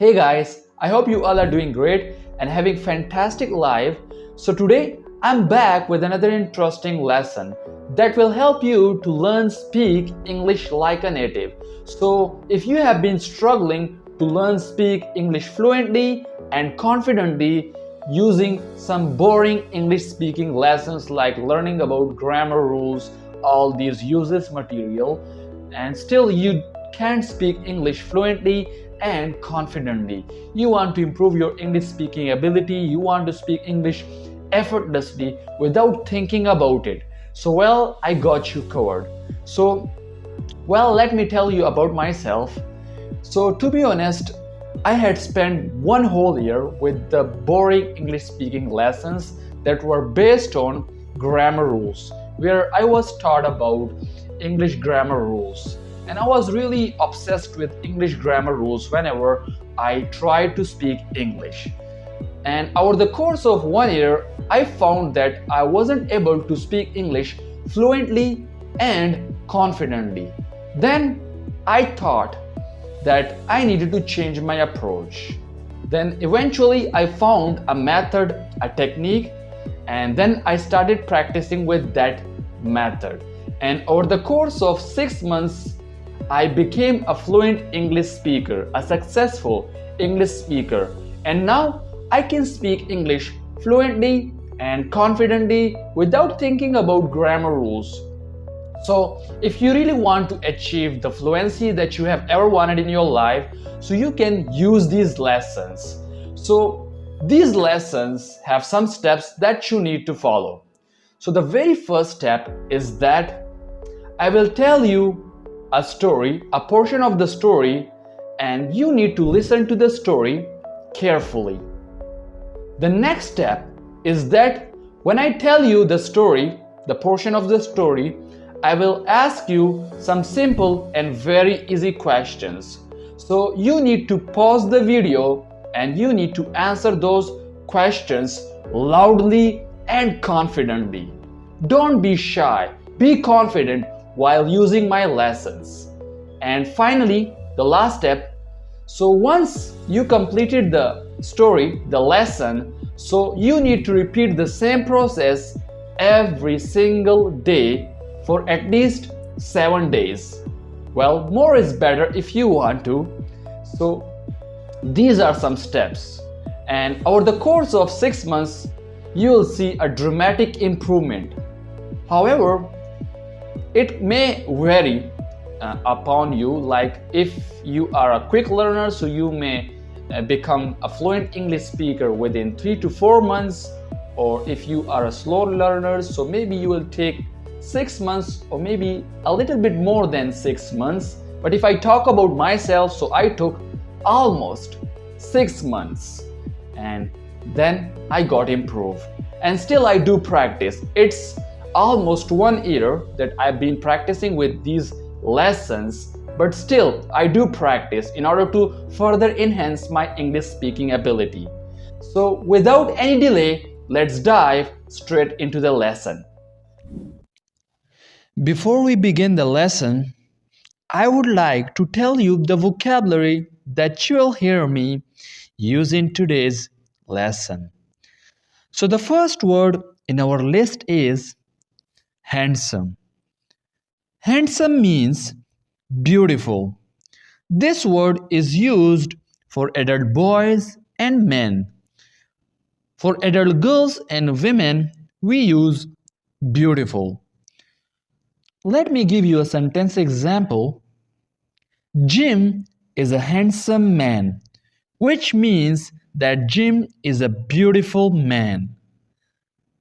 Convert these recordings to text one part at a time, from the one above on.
Hey guys, I hope you all are doing great and having fantastic life. So today I'm back with another interesting lesson that will help you to learn speak English like a native. So if you have been struggling to learn speak English fluently and confidently using some boring English speaking lessons like learning about grammar rules, all these useless material, and still you can't speak English fluently and confidently. You want to improve your English speaking ability, you want to speak English effortlessly without thinking about it. So, well, I got you covered. So, well, let me tell you about myself. So, to be honest, I had spent one whole year with the boring English speaking lessons that were based on grammar rules, where I was taught about English grammar rules. And I was really obsessed with English grammar rules whenever I tried to speak English. And over the course of 1 year, I found that I wasn't able to speak English fluently and confidently. Then I thought that I needed to change my approach. Then eventually I found a method, a technique, and then I started practicing with that method. And over the course of 6 months, I became a fluent English speaker, a successful English speaker. And now I can speak English fluently and confidently without thinking about grammar rules. So, if you really want to achieve the fluency that you have ever wanted in your life, so you can use these lessons. So, these lessons have some steps that you need to follow. So, the very first step is that I will tell you a story, a portion of the story, and you need to listen to the story carefully. The next step is that when I tell you the story, the portion of the story, I will ask you some simple and very easy questions. So you need to pause the video and you need to answer those questions loudly and confidently. Don't be shy, be confident while using my lessons. And finally, the last step. So once you completed the story, the lesson, so you need to repeat the same process every single day for at least 7 days. Well, more is better if you want to. So these are some steps. And over the course of 6 months, you will see a dramatic improvement. However, it may vary upon you, like if you are a quick learner, so you may become a fluent English speaker within 3 to 4 months, or if you are a slow learner, so maybe you will take 6 months or maybe a little bit more than 6 months. But if I talk about myself, so I took almost 6 months and then I got improved, and still I do practice. It's almost 1 year that I've been practicing with these lessons, but still I do practice in order to further enhance my English speaking ability. So without any delay, let's dive straight into the lesson. Before we begin the lesson, I would like to tell you the vocabulary that you will hear me use in today's lesson. So the first word in our list is handsome. Handsome means beautiful. This word is used for adult boys and men. For adult girls and women, we use beautiful. Let me give you a sentence example. Jim is a handsome man, which means that Jim is a beautiful man.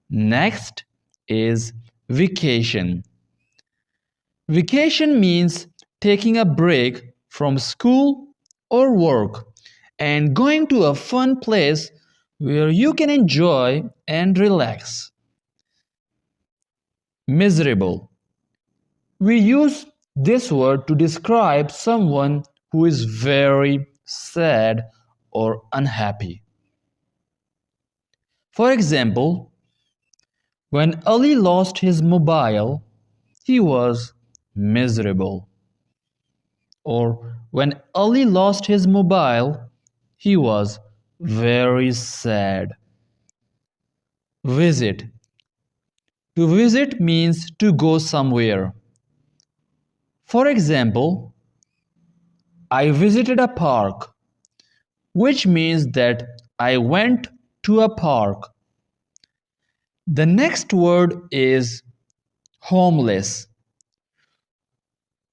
Next is vacation. Vacation means taking a break from school or work and going to a fun place where you can enjoy and relax. Miserable. We use this word to describe someone who is very sad or unhappy. For example, when Ali lost his mobile, he was miserable. Or when Ali lost his mobile, He was very sad. Visit. To visit means to go somewhere. For example, I visited a park, which means that I went to a park. The next word is homeless.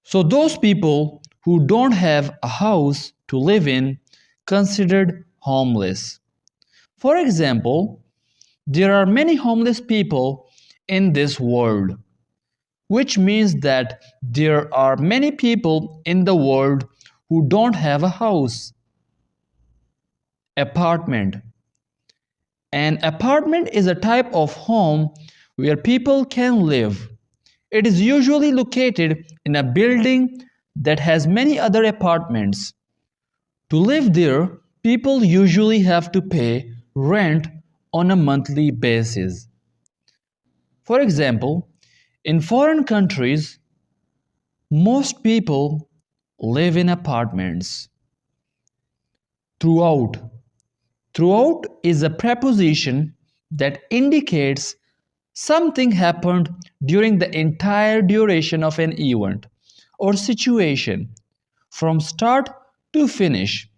So those people who don't have a house to live in considered homeless. For example, there are many homeless people in this world, which means that there are many people in the world who don't have a house. Apartment. An apartment is a type of home where people can live. It is usually located in a building that has many other apartments. To live there, people usually have to pay rent on a monthly basis. For example, in foreign countries, most people live in apartments. Throughout. Throughout is a preposition that indicates something happened during the entire duration of an event or situation, from start to finish.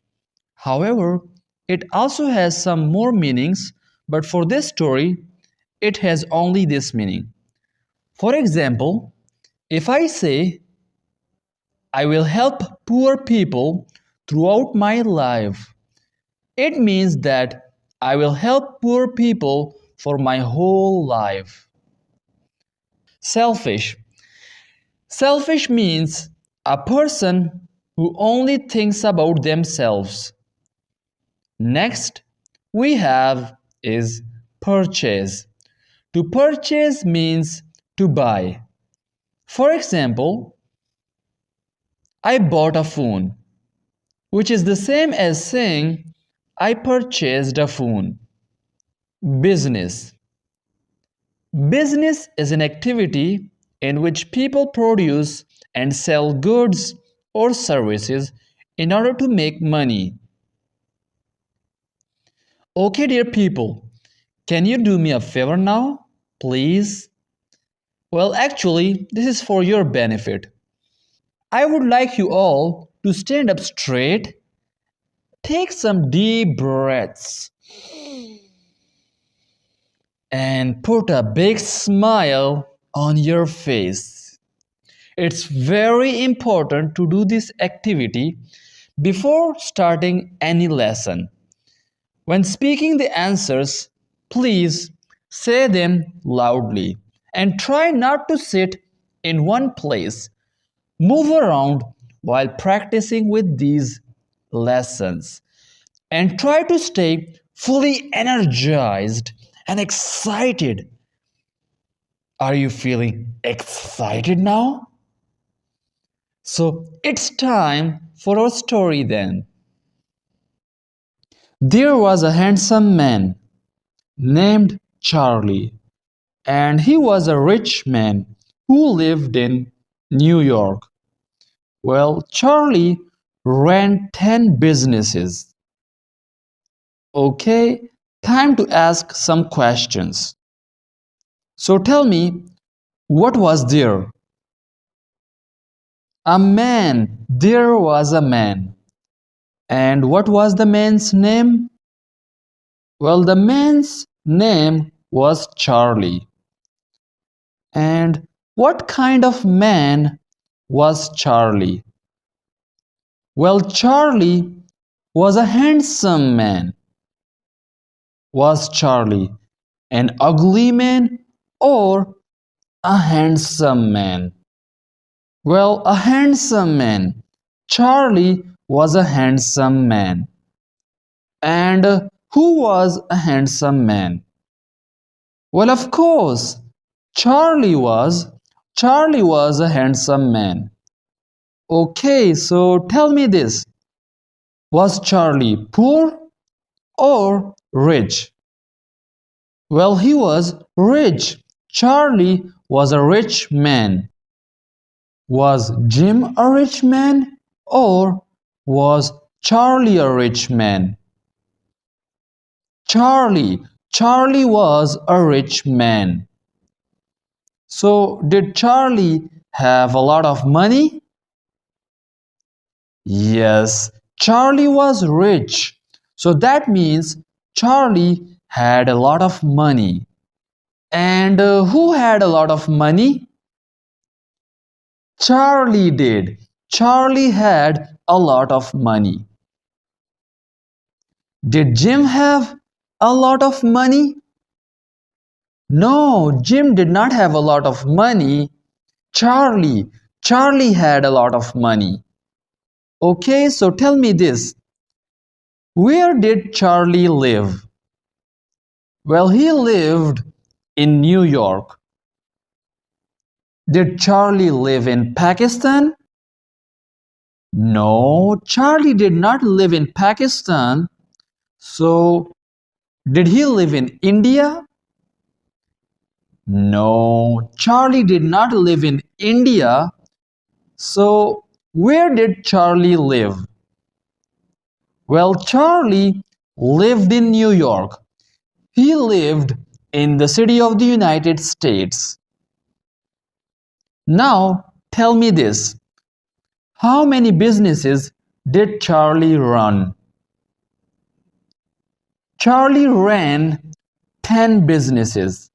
However, it also has some more meanings, but for this story, it has only this meaning. For example, if I say, I will help poor people throughout my life, it means that I will help poor people for my whole life. Selfish. Selfish means a person who only thinks about themselves. Next, we have is purchase. To purchase means to buy. For example, I bought a phone, which is the same as saying I purchased a phone. Business. Business is an activity in which people produce and sell goods or services in order to make money. Okay, dear people, can you do me a favor now, please? Well, actually, this is for your benefit. I would like you all to stand up straight, take some deep breaths, and put a big smile on your face. It's very important to do this activity before starting any lesson. When speaking the answers, please say them loudly and try not to sit in one place. Move around while practicing with these lessons and try to stay fully energized and excited. Are you feeling excited now? So it's time for our story then. There was a handsome man named Charlie, and he was a rich man who lived in New York. Well, Charlie ran 10 businesses. Okay, time to ask some questions. So tell me, what was there? A man. There was a man. And what was the man's name? Well, the man's name was Charlie. And what kind of man was Charlie? Well, Charlie was a handsome man. Was Charlie an ugly man or a handsome man? Well, a handsome man. Charlie was a handsome man. And who was a handsome man? Well, of course, Charlie was. Charlie was a handsome man. Okay, so tell me this. Was Charlie poor or rich? Well, he was rich. Charlie was a rich man. Was Jim a rich man or was Charlie a rich man? Charlie was a rich man. So did Charlie have a lot of money? Yes, Charlie was rich. So that means Charlie had a lot of money. And who had a lot of money? Charlie did. Charlie had a lot of money. Did Jim have a lot of money? No, Jim did not have a lot of money. Charlie had a lot of money. Okay, so tell me this. Where did Charlie live? Well, he lived in New York. Did Charlie live in Pakistan? No, Charlie did not live in Pakistan. So, did he live in India? No, Charlie did not live in India. So, where did Charlie live? Well, Charlie lived in New York. He lived in the city of the United States. Now, tell me this. How many businesses did Charlie run? Charlie ran 10 businesses.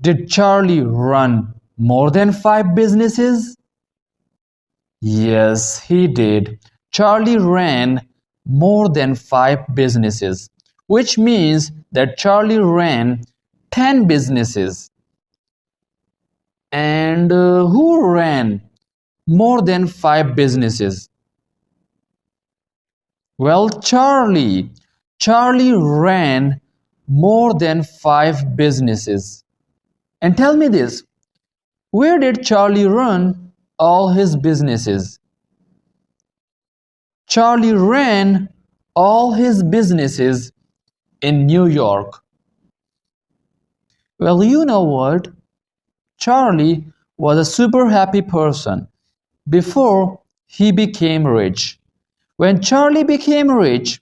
Did Charlie run more than 5 businesses? Yes, he did. Charlie ran more than 5 businesses, which means that Charlie ran 10 businesses. And who ran more than 5 businesses? Well, Charlie. Charlie ran more than 5 businesses. And tell me this, where did Charlie run all his businesses? Charlie ran all his businesses in New York. Well, you know what? Charlie was a super happy person before he became rich. When Charlie became rich,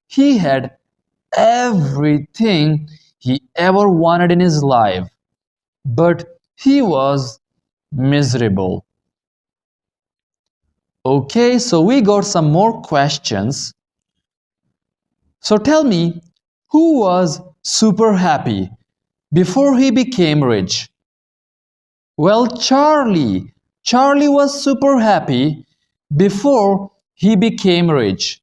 he had everything he ever wanted in his life, but he was miserable. Okay, so we got some more questions. So tell me, who was super happy before he became rich? Well, Charlie. Charlie was super happy before he became rich.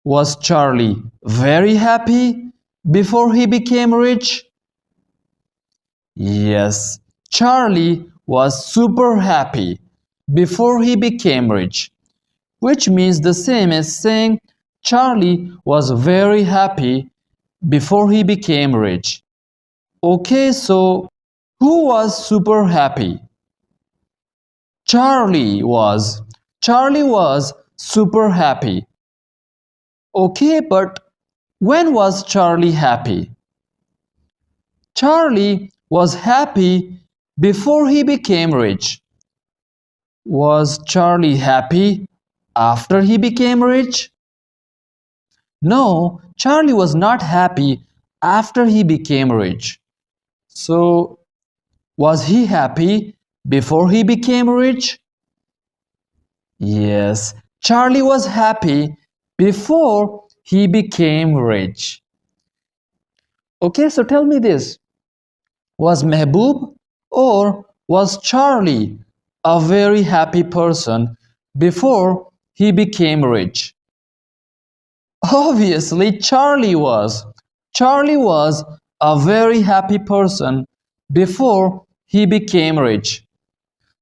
Was Charlie very happy before he became rich? Yes, Charlie was super happy before he became rich, which means the same as saying Charlie was very happy before he became rich. Okay, so who was super happy? Charlie was. Charlie was super happy. Okay, but when was Charlie happy? Charlie was happy before he became rich. Was Charlie happy after he became rich? No, Charlie was not happy after he became rich. So, was he happy before he became rich? Yes, Charlie was happy before he became rich. Okay, so tell me this. Was Mehboob or was Charlie a very happy person before he became rich? Obviously, Charlie was. Charlie was a very happy person before he became rich.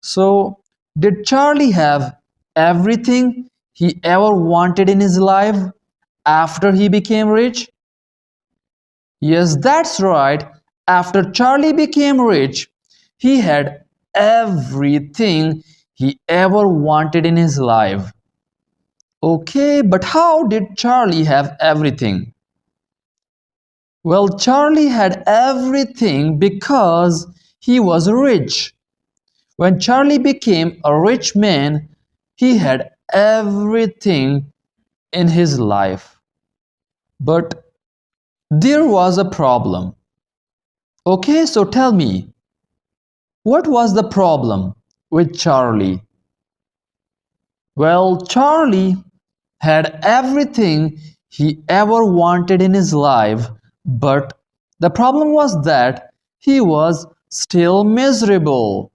So, did Charlie have everything he ever wanted in his life after he became rich? Yes, that's right. After Charlie became rich, he had everything he ever wanted in his life. Okay, but how did Charlie have everything? Well, Charlie had everything because he was rich. When Charlie became a rich man, he had everything in his life. But there was a problem. Okay, so tell me, what was the problem with Charlie? Well, Charlie had everything he ever wanted in his life, but the problem was that he was still miserable.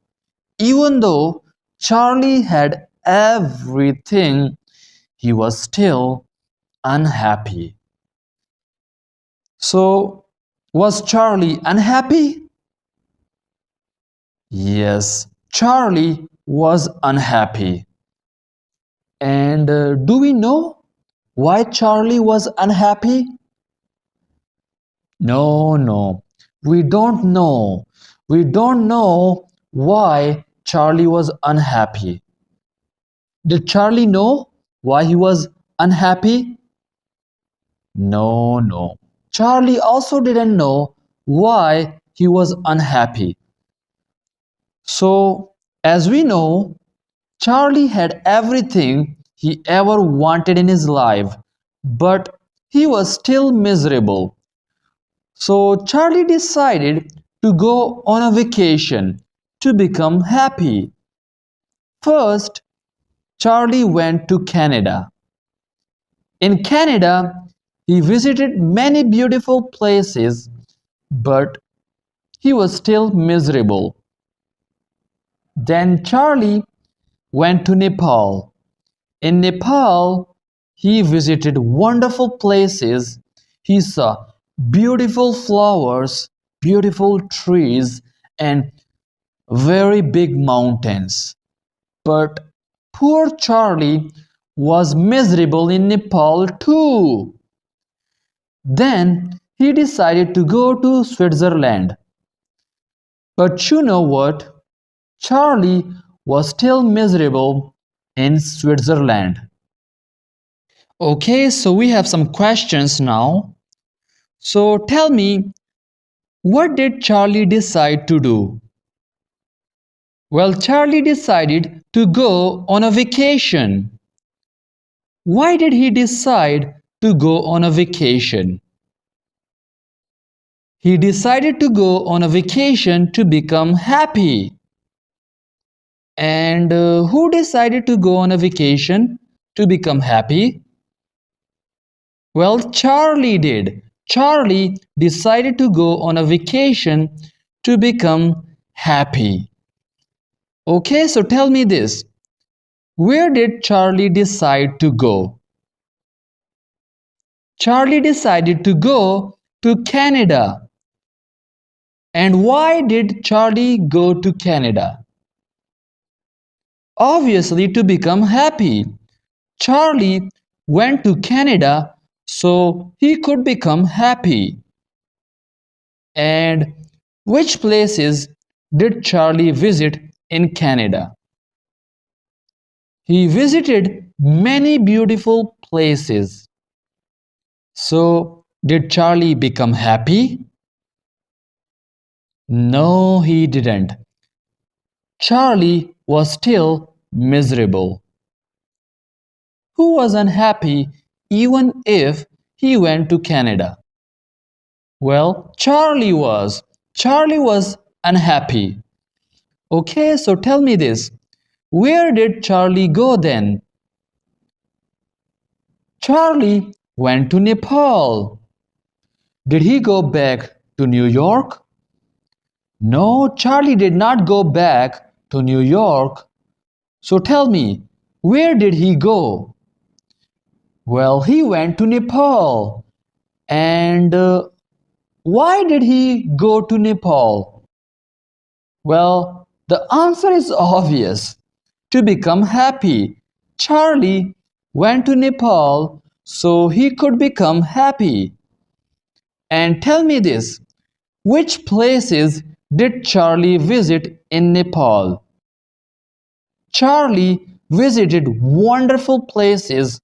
Even though Charlie had everything, he was still unhappy. So, was Charlie unhappy? Yes, Charlie was unhappy. And do we know why Charlie was unhappy? No, no, we don't know. We don't know why Charlie was unhappy. Did Charlie know why he was unhappy? No, no. Charlie also didn't know why he was unhappy. So, as we know, Charlie had everything he ever wanted in his life, but he was still miserable. So, Charlie decided to go on a vacation to become happy. First, Charlie went to Canada. In Canada, he visited many beautiful places, but he was still miserable. Then Charlie went to Nepal. In Nepal, he visited wonderful places. He saw beautiful flowers, beautiful trees, and very big mountains. But poor Charlie was miserable in Nepal too. Then he decided to go to Switzerland. But you know what? Charlie was still miserable in Switzerland. Okay, so we have some questions now. So tell me, what did Charlie decide to do? Well, Charlie decided to go on a vacation. Why did he decide to go on a vacation? He decided to go on a vacation to become happy. And who decided to go on a vacation to become happy? Well, Charlie did. Charlie decided to go on a vacation to become happy. Okay, so tell me this. Where did Charlie decide to go? Charlie decided to go to Canada. And why did Charlie go to Canada? Obviously, to become happy. Charlie went to Canada so he could become happy. And which places did Charlie visit in Canada? He visited many beautiful places. So, did Charlie become happy? No, he didn't. Charlie was still miserable. Who was unhappy even if he went to Canada? Well, Charlie was. Charlie was unhappy. Okay, so tell me this. Where did Charlie go then? Charlie went to Nepal. Did he go back to New York? No, Charlie did not go back to New York. So tell me, where did he go? Well, he went to Nepal. And why did he go to Nepal? Well, the answer is obvious. To become happy. Charlie went to Nepal so he could become happy. And tell me this, which places did Charlie visit in Nepal? Charlie visited wonderful places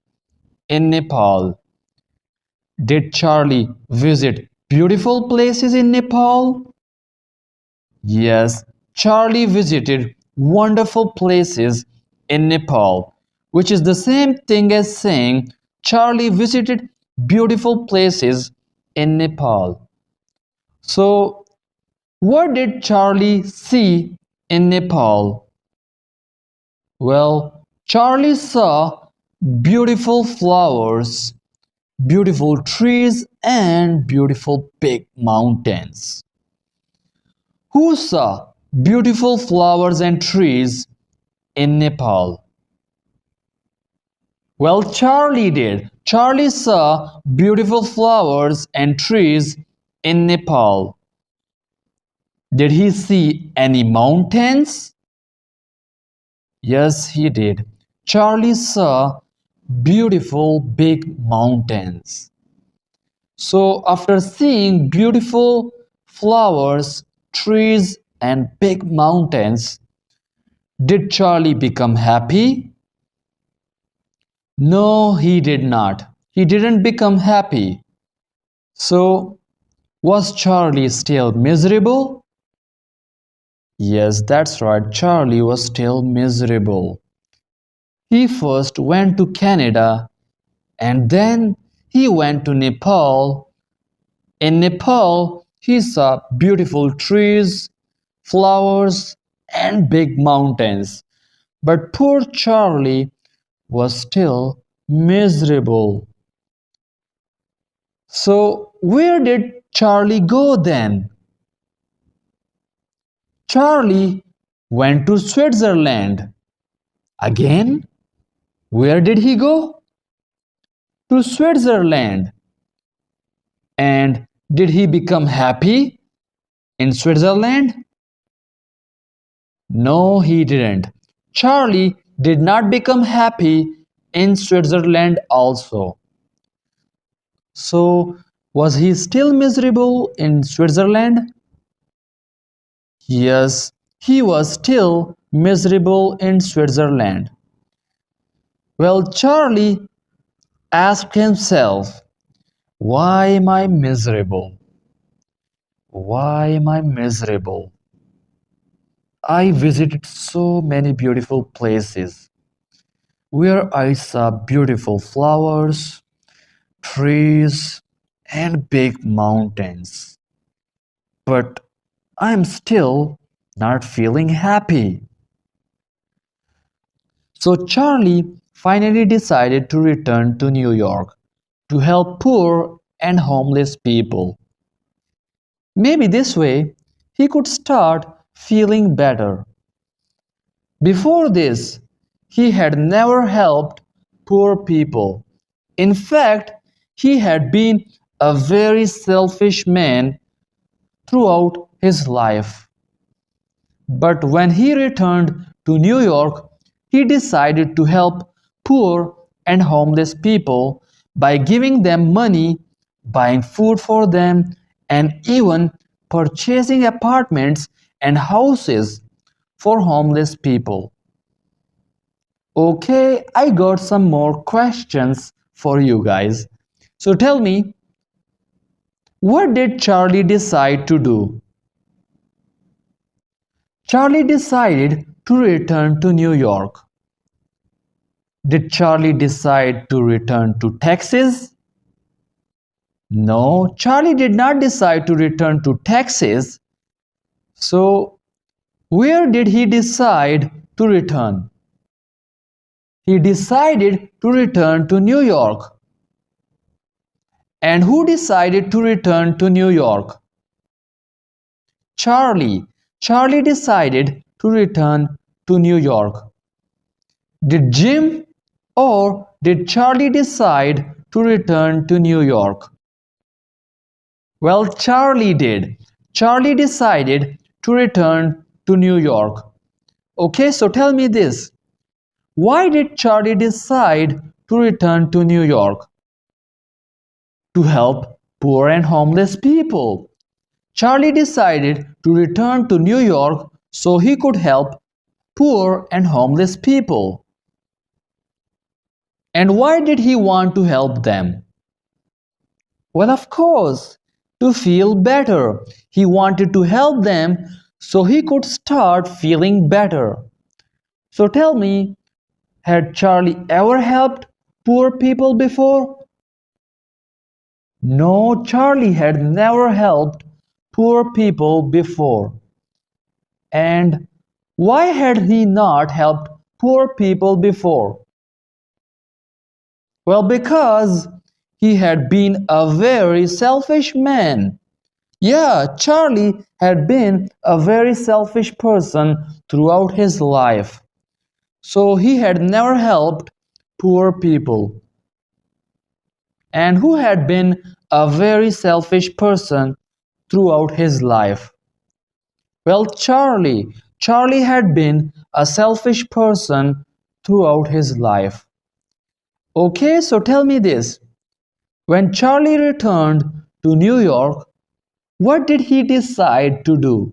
in Nepal. Did Charlie visit beautiful places in Nepal? Yes, Charlie visited wonderful places in Nepal. which is the same thing as saying Charlie visited beautiful places in Nepal. So, what did Charlie see in Nepal? Well, Charlie saw beautiful flowers, beautiful trees, and beautiful big mountains. Who saw beautiful flowers and trees in Nepal? Well, Charlie did. Charlie saw beautiful flowers and trees in Nepal. Did he see any mountains? Yes, he did. Charlie saw beautiful big mountains. So, after seeing beautiful flowers, trees, and big mountains, did Charlie become happy? No, he did not. He didn't become happy. So, was Charlie still miserable? Yes, that's right. Charlie was still miserable. He first went to Canada and then he went to Nepal. In Nepal, he saw beautiful trees, flowers, and big mountains. But poor Charlie was still miserable. So, where did Charlie go then? Charlie went to Switzerland. Again? Where did he go? To Switzerland. And did he become happy in Switzerland? No, he didn't. Charlie did not become happy in Switzerland also. So, was he still miserable in Switzerland? Yes, he was still miserable in Switzerland. Well, Charlie asked himself, why am I miserable? Why am I miserable? I visited so many beautiful places where I saw beautiful flowers, trees, and big mountains. But I'm still not feeling happy. So Charlie finally decided to return to New York to help poor and homeless people. Maybe this way he could start feeling better. Before this, he had never helped poor people. In fact, he had been a very selfish man throughout his life. But when he returned to New York, he decided to help poor and homeless people by giving them money, buying food for them, and even purchasing apartments and houses for homeless people. Okay, I got some more questions for you guys. So tell me, what did Charlie decide to do? Charlie decided to return to New York. Did Charlie decide to return to Texas? No, Charlie did not decide to return to Texas. So, where did he decide to return? He decided to return to New York. And who decided to return to New York? Charlie. Charlie decided to return to New York. Did Jim or did Charlie decide to return to New York? Well, Charlie did. Charlie decided to return to New York. Okay, so tell me this. Why did Charlie decide to return to New York? To help poor and homeless people. Charlie decided to return to New York so he could help poor and homeless people. And why did he want to help them? Well, of course, to feel better. He wanted to help them so he could start feeling better. So tell me, Had Charlie ever helped poor people before? No, Charlie had never helped poor people before. And why had he not helped poor people before? Well, because he had been a very selfish man. Yeah, Charlie had been a very selfish person throughout his life. So he had never helped poor people. And who had been a very selfish person throughout his life? Well, Charlie. Charlie had been a selfish person throughout his life. Okay, so tell me this. When Charlie returned to New York, what did he decide to do?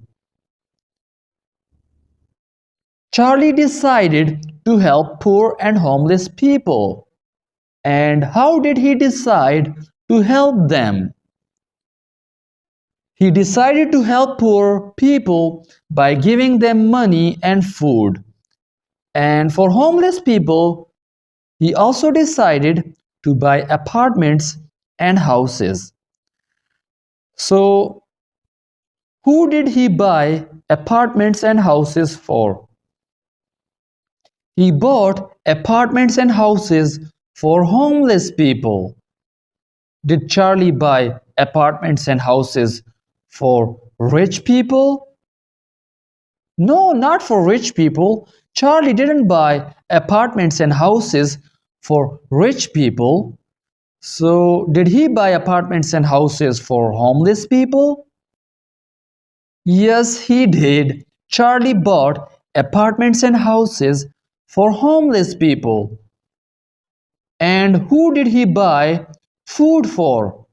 Charlie decided to help poor and homeless people. And how did he decide to help them? He decided to help poor people by giving them money and food. And for homeless people, he also decided to buy apartments and houses. So, who did he buy apartments and houses for? He bought apartments and houses for homeless people. Did Charlie buy apartments and houses for rich people? No, not for rich people. Charlie didn't buy apartments and houses for rich people. So, did he buy apartments and houses for homeless people? Yes, he did. Charlie bought apartments and houses for homeless people. And who did he buy food for?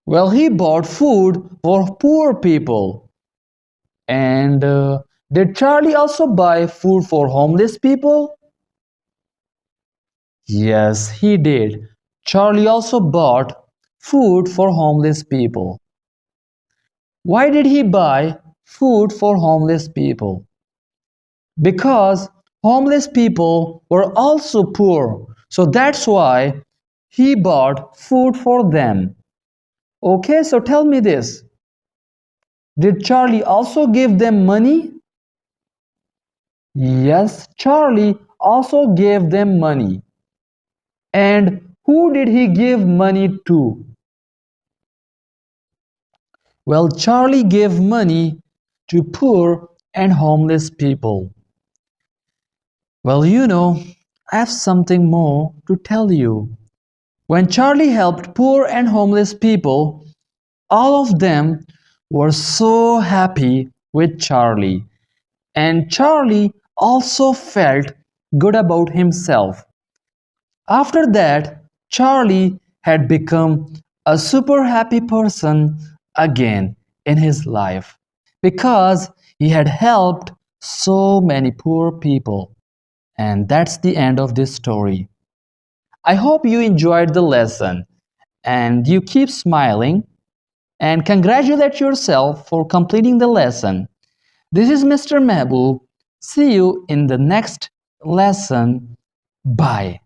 Well, he bought food for poor people. And did Charlie also buy food for homeless people? Yes, he did. Charlie also bought food for homeless people. Why did he buy food for homeless people? Because homeless people were also poor. So that's why he bought food for them. Okay, so tell me this. Did Charlie also give them money? Yes, Charlie also gave them money. And who did he give money to? Well, Charlie gave money to poor and homeless people. Well, I have something more to tell you. When Charlie helped poor and homeless people, all of them were so happy with Charlie. And Charlie also felt good about himself. After that, Charlie had become a super happy person again in his life because he had helped so many poor people. And that's the end of this story. I hope you enjoyed the lesson and you keep smiling and congratulate yourself for completing the lesson. This is Mr. Mehboob. See you in the next lesson. Bye.